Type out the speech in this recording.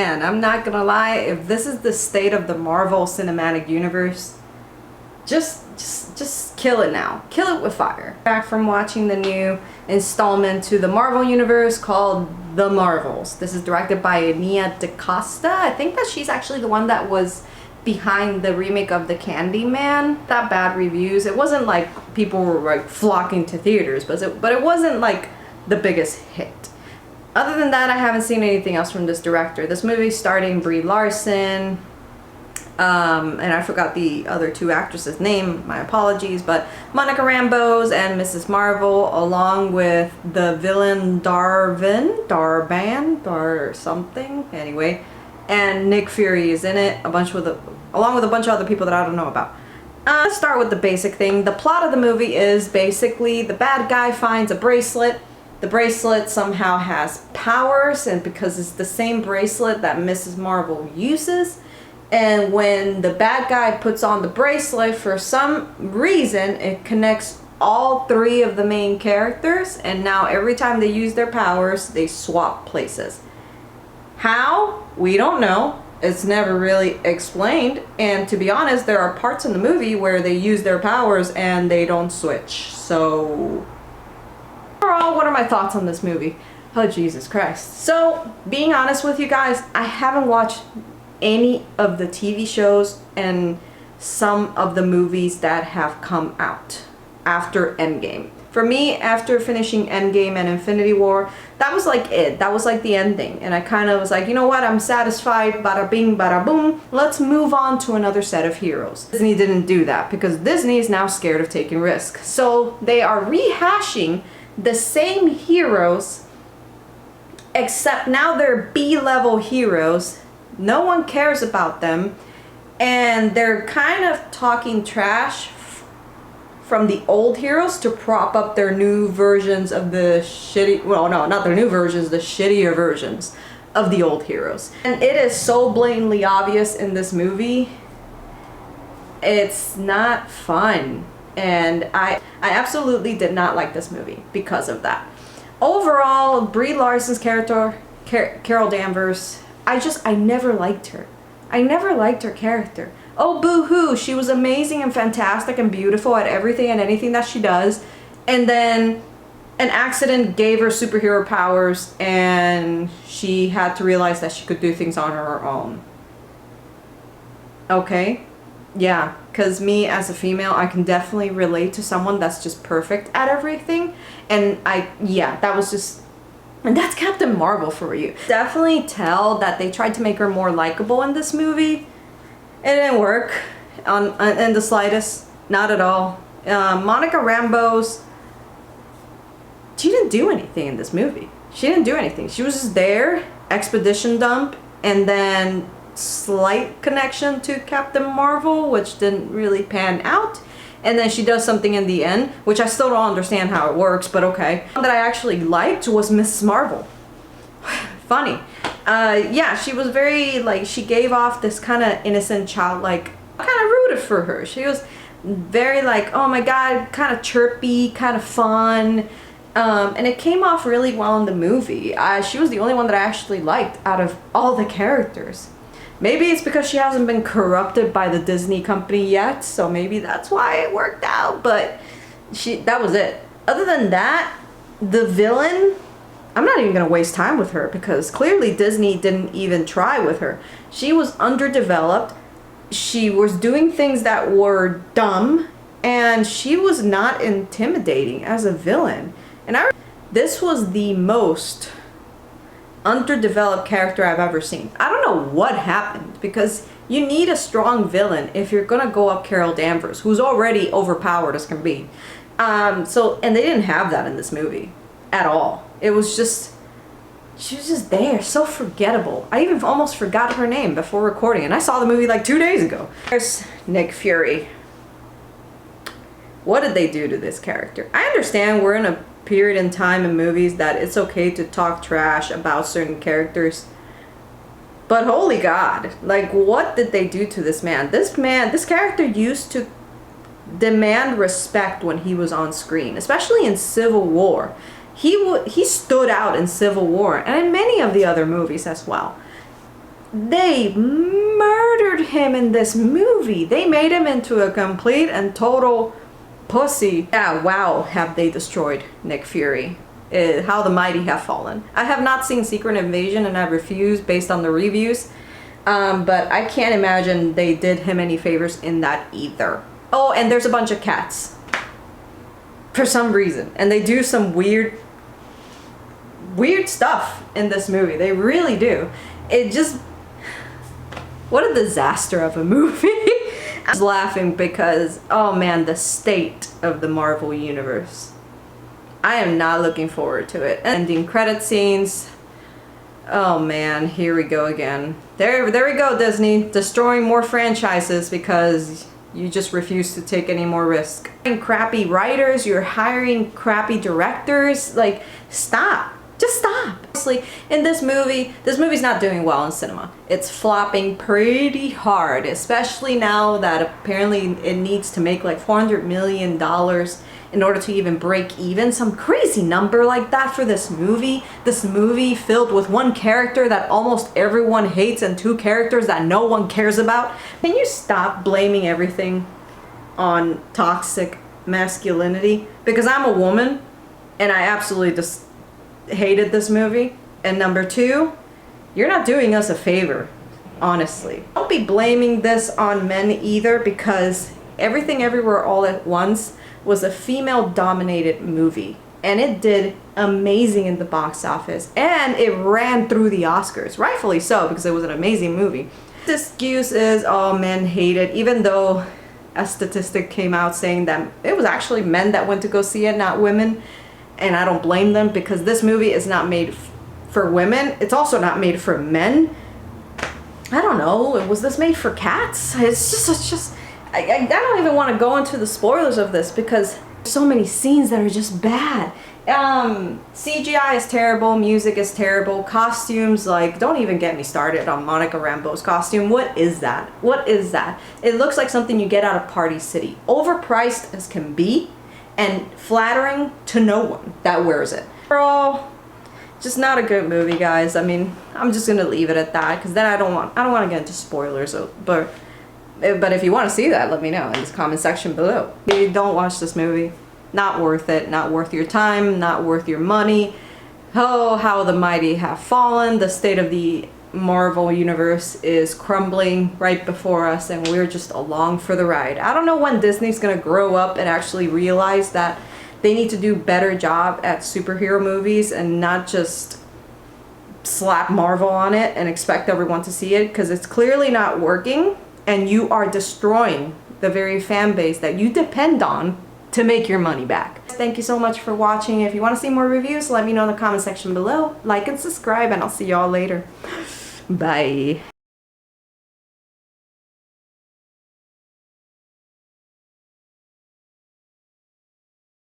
And I'm not gonna lie, if this is the state of the Marvel Cinematic Universe, just kill it now. Kill it with fire. Back from watching the new installment to the Marvel Universe called The Marvels. This is directed by Nia DaCosta. I think that she's actually the one that was behind the remake of The Candyman. That bad reviews. It wasn't like people were like flocking to theaters, but it wasn't like the biggest hit. Other than that, I haven't seen anything else from this director. This movie starring Brie Larson, and I forgot the other two actresses' name, my apologies, but Monica Rambeau and Mrs. Marvel, along with the villain Dar something, anyway, and Nick Fury is in it, along with a bunch of other people that I don't know about. Let's start with the basic thing. The plot of the movie is basically the bad guy finds a bracelet. The bracelet somehow has powers, and because it's the same bracelet that Mrs. Marvel uses, and when the bad guy puts on the bracelet, for some reason it connects all three of the main characters, and now every time they use their powers they swap places. How? We don't know. It's never really explained, and to be honest, there are parts in the movie where they use their powers and they don't switch. So overall, what are my thoughts on this movie? Oh, Jesus Christ. So, being honest with you guys, I haven't watched any of the TV shows and some of the movies that have come out after Endgame. For me, after finishing Endgame and Infinity War, that was like it. That was like the ending. And I kind of was like, you know what? I'm satisfied. Bada bing, bada boom. Let's move on to another set of heroes. Disney didn't do that because Disney is now scared of taking risks. So they are rehashing the same heroes, except now they're B-level heroes. No one cares about them, and they're kind of talking trash from the old heroes to prop up their new versions of the shitty, well, no, not their new versions, the shittier versions of the old heroes. And it is so blatantly obvious in this movie. It's not fun. And I absolutely did not like this movie because of that. Overall, Brie Larson's character, Carol Danvers, I never liked her. I never liked her character. Oh, boo-hoo, she was amazing and fantastic and beautiful at everything and anything that she does. And then an accident gave her superhero powers and she had to realize that she could do things on her own. Okay? Yeah, because me as a female, I can definitely relate to someone that's just perfect at everything. And that was just, and that's Captain Marvel for you. Definitely tell that they tried to make her more likable in this movie. It didn't work in the slightest, not at all. Monica Rambeau, she didn't do anything in this movie. She didn't do anything. She was just there, expedition dump, and then slight connection to Captain Marvel, which didn't really pan out, and then she does something in the end, which I still don't understand how it works, but okay. One that I actually liked was Mrs. Marvel. Funny. Yeah, she was very, like, she gave off this kind of innocent childlike, kind of rooted for her. She was very like, oh my god, kind of chirpy, kind of fun, and it came off really well in the movie. She was the only one that I actually liked out of all the characters. Maybe it's because she hasn't been corrupted by the Disney company yet, so maybe that's why it worked out, but that was it. Other than that, the villain, I'm not even going to waste time with her because clearly Disney didn't even try with her. She was underdeveloped, she was doing things that were dumb, and she was not intimidating as a villain. And this was the most underdeveloped character I've ever seen. I don't know what happened, because you need a strong villain if you're gonna go up Carol Danvers, who's already overpowered as can be. And they didn't have that in this movie at all. It was just, she was just there, so forgettable. I even almost forgot her name before recording, and I saw the movie like 2 days ago. There's Nick Fury. What did they do to this character? I understand we're in a period in time in movies that it's okay to talk trash about certain characters, but holy god, like, what did they do to this man? This character used to demand respect when he was on screen, especially in Civil War. He stood out in Civil War and in many of the other movies as well. They murdered him in this movie. They made him into a complete and total pussy. Yeah, wow, have they destroyed Nick Fury. How the mighty have fallen. I have not seen Secret Invasion and I refuse based on the reviews. But I can't imagine they did him any favors in that either. Oh, and there's a bunch of cats. For some reason. And they do some weird stuff in this movie. They really do. It just... What a disaster of a movie. I was laughing because, oh man, the state of the Marvel Universe. I am not looking forward to it. Ending credit scenes. Oh man, here we go again. There we go, Disney. Destroying more franchises because you just refuse to take any more risk. You're crappy writers, you're hiring crappy directors. Like, stop. Just stop. Honestly, in this movie's not doing well in cinema. It's flopping pretty hard, especially now that apparently it needs to make like $400 million in order to even break even. Some crazy number like that for this movie. This movie filled with one character that almost everyone hates and two characters that no one cares about. Can you stop blaming everything on toxic masculinity? Because I'm a woman and I absolutely just hated this movie. And number two, you're not doing us a favor, honestly. Don't be blaming this on men either, because Everything Everywhere All at Once was a female-dominated movie, and it did amazing in the box office, and it ran through the Oscars, rightfully so, because it was an amazing movie. The excuse is, oh, men hate it, even though a statistic came out saying that it was actually men that went to go see it, not women. And I don't blame them, because this movie is not made for women. It's also not made for men. I don't know. Was this made for cats? It's just. I don't even want to go into the spoilers of this because there's so many scenes that are just bad. CGI is terrible. Music is terrible. Costumes, like, don't even get me started on Monica Rambeau's costume. What is that? What is that? It looks like something you get out of Party City. Overpriced as can be. And flattering to no one that wears it. Overall, just not a good movie, guys. I mean, I'm just gonna leave it at that because then I don't want to get into spoilers. But if you want to see that, let me know in the comment section below. Maybe don't watch this movie. Not worth it. Not worth your time. Not worth your money. Oh, how the mighty have fallen. The state of the Marvel Universe is crumbling right before us, and we're just along for the ride. I don't know when Disney's gonna grow up and actually realize that they need to do a better job at superhero movies and not just slap Marvel on it and expect everyone to see it, because it's clearly not working, and you are destroying the very fan base that you depend on to make your money back. Thank you so much for watching. If you want to see more reviews, let me know in the comment section below. Like and subscribe, and I'll see y'all later. Bye.